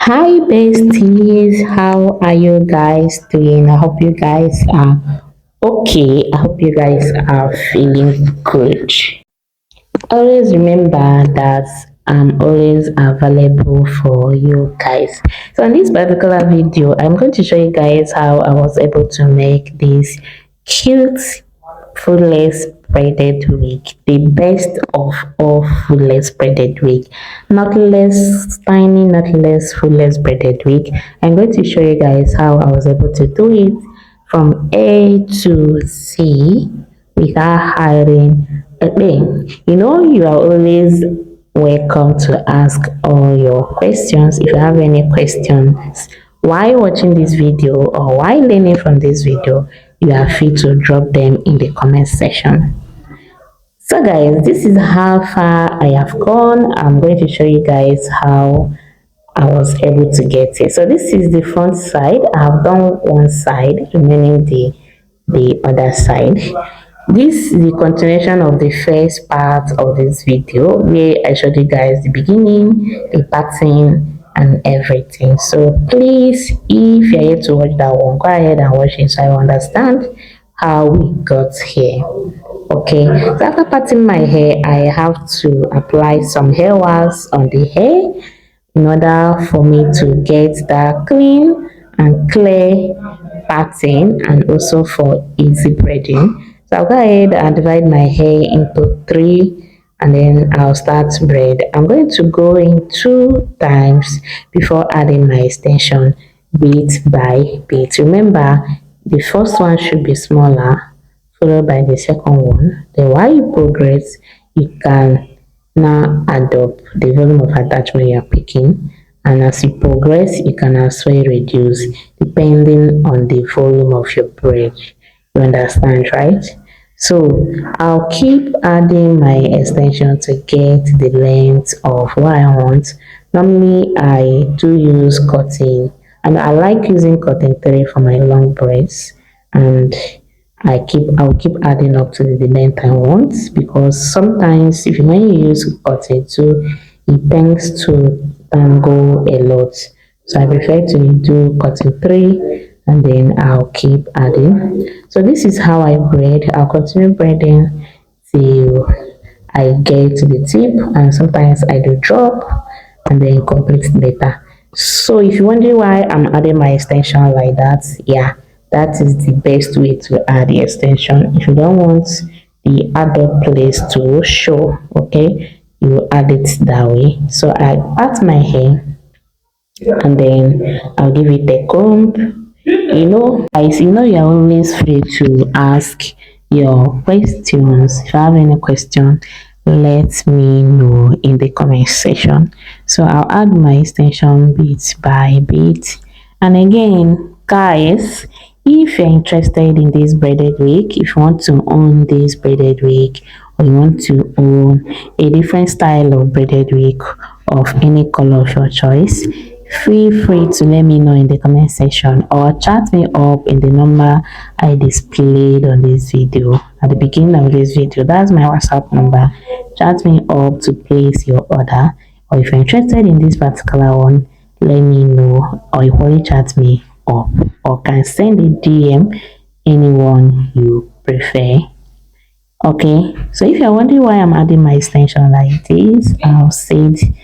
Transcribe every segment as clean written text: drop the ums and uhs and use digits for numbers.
Hi besties, how are you guys doing? I hope you guys are okay. I hope you guys are feeling good. Always remember that I'm always available for you guys. So in this particular video, I'm going to show you guys how I was able to make this cute fullest braided wig, the best of all fullest braided wig, not less tiny, not less fullest braided wig. I'm going to show you guys how I was able to do it from A to Z without hiding a thing. You are always welcome to ask all your questions. If you have any questions while watching this video or while learning from this video, you are free to drop them in the comment section. So guys, this is how far I have gone. I'm going to show you guys how I was able to get it. So this is the front side. I have done one side, remaining the other side. This is the continuation of the first part of this video where I showed you guys the beginning, the pattern, and everything. So please, if you're here to watch that one, go ahead and watch it so I understand how we got here. Okay, so after parting my hair, I have to apply some hair wax on the hair in order for me to get that clean and clear pattern and also for easy braiding. So I'll go ahead and divide my hair into three and then I'll start braid. I'm going to go in 2 times before adding my extension bit by bit. Remember, the first one should be smaller followed by the second one. Then while you progress, you can now add up the volume of attachment you are picking, and as you progress you can also reduce depending on the volume of your braid. You understand, right? So I'll keep adding my extension to get the length of what I want. Normally I do use cotton, and I like using cotton 3 for my long braids, and I'll keep adding up to the length I want, because sometimes if when you use cotton too, it tends to tangle a lot. So I prefer to do cotton 3 and then I'll keep adding. So this is how I braid. I'll continue braiding till I get to the tip, and sometimes I do drop and then complete later. So if you wonder why I'm adding my extension like that, yeah, that is the best way to add the extension. If you don't want the other place to show, okay, you add it that way. So I part my hair and then I'll give it a comb. Guys, you're always free to ask your questions. If you have any question, let me know in the comment section. So I'll add my extension bit by bit. And again, guys, if you're interested in this braided wig, if you want to own this braided wig, or you want to own a different style of braided wig of any color of your choice, feel free to let me know in the comment section or chat me up in the number I displayed on this video at the beginning of this video. That's my WhatsApp number. Chat me up to place your order, or if you're interested in this particular one, let me know, or you only chat me up, or can send a DM, anyone you prefer. Okay, so if you're wondering why I'm adding my extension like this, I'll say it.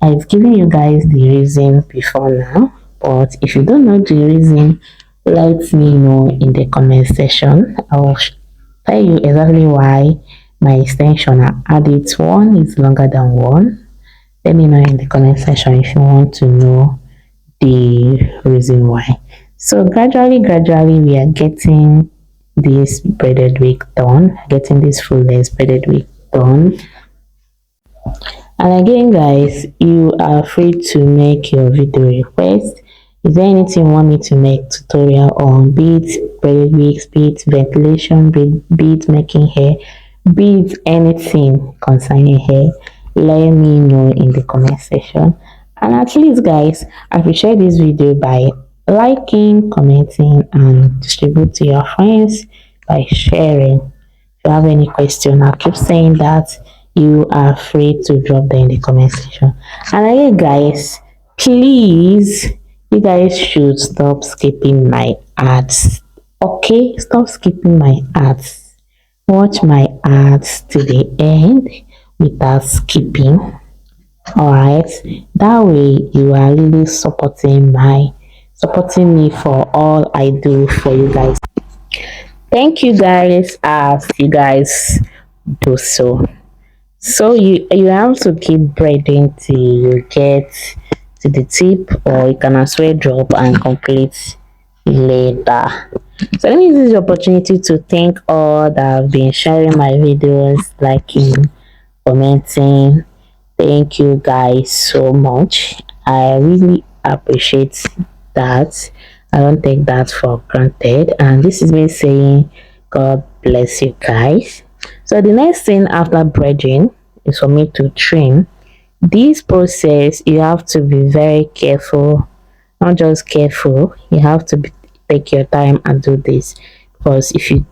I've given you guys the reason before now, but if you don't know the reason, let me know in the comment section. I'll tell you exactly why my extension I added one is longer than one. Let me know in the comment section if you want to know the reason why. So gradually we are getting this braided wig done, getting this full length braided wig done. And again, guys, you are free to make your video request. Is there anything you want me to make tutorial on? Beads, braided wigs, beads, ventilation, beads making hair, beads, anything concerning hair, let me know in the comment section. And at least, guys, appreciate this video by liking, commenting, and distribute to your friends by sharing. If you have any question, I'll keep saying that you are free to drop them in the comment section. And again, guys, Please, you guys should stop skipping my ads. Okay, stop skipping my ads. Watch my ads to the end without skipping. Alright, that way you are really supporting me for all I do for you guys. Thank you guys as you guys do so. So you have to keep braiding till you get to the tip, or you can as well drop and complete later. So let me use this opportunity to thank all that have been sharing my videos, liking, commenting. Thank you guys so much. I really appreciate that. I don't take that for granted. And this is me saying, God bless you guys. So the next thing after braiding is for me to trim. This process, you have to be very careful. Not just careful, you have to take your time and do this, because if you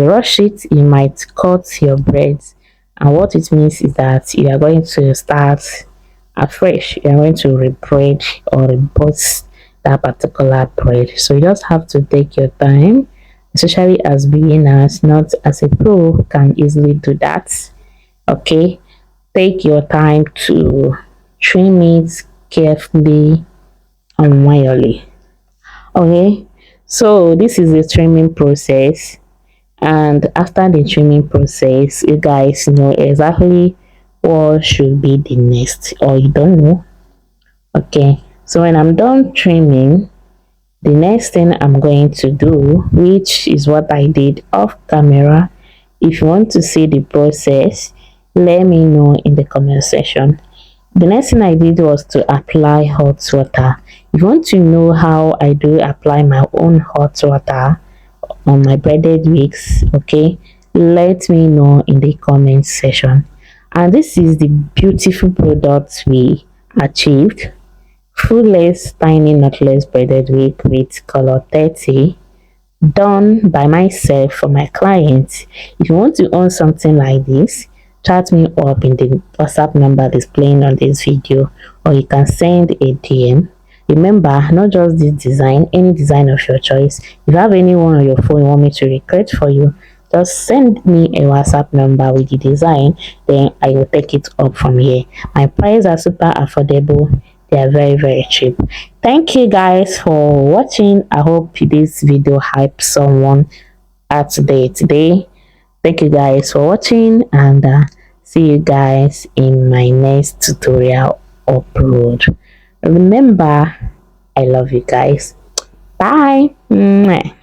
rush it, you might cut your braids, and what it means is that you are going to start afresh. You are going to rebraid or rebut that particular braid. So you just have to take your time, especially as beginners, not as a pro can easily do that. Okay, take your time to trim it carefully and manually. Okay, so this is the trimming process, and after the trimming process, you guys know exactly what should be the next, or you don't know. Okay, so when I'm done trimming, the next thing I'm going to do, which is what I did off camera, if you want to see the process, let me know in the comment section. The next thing I did was to apply hot water. If you want to know how I do apply my own hot water on my braided wigs, okay, let me know in the comment section. And this is the beautiful product we achieved. Full lace tiny knotless braided wig with color 30, done by myself for my clients. If you want to own something like this, chat me up in the WhatsApp number displaying on this video, or you can send a DM. Remember, not just this design, any design of your choice. If you have anyone on your phone you want me to recreate for you, just send me a WhatsApp number with the design, then I will take it up from here. My prices are super affordable. They are very, very cheap. Thank you guys for watching. I hope this video helps someone out today. Thank you guys for watching, and see you guys in my next tutorial upload. Remember, I love you guys. Bye. Mwah.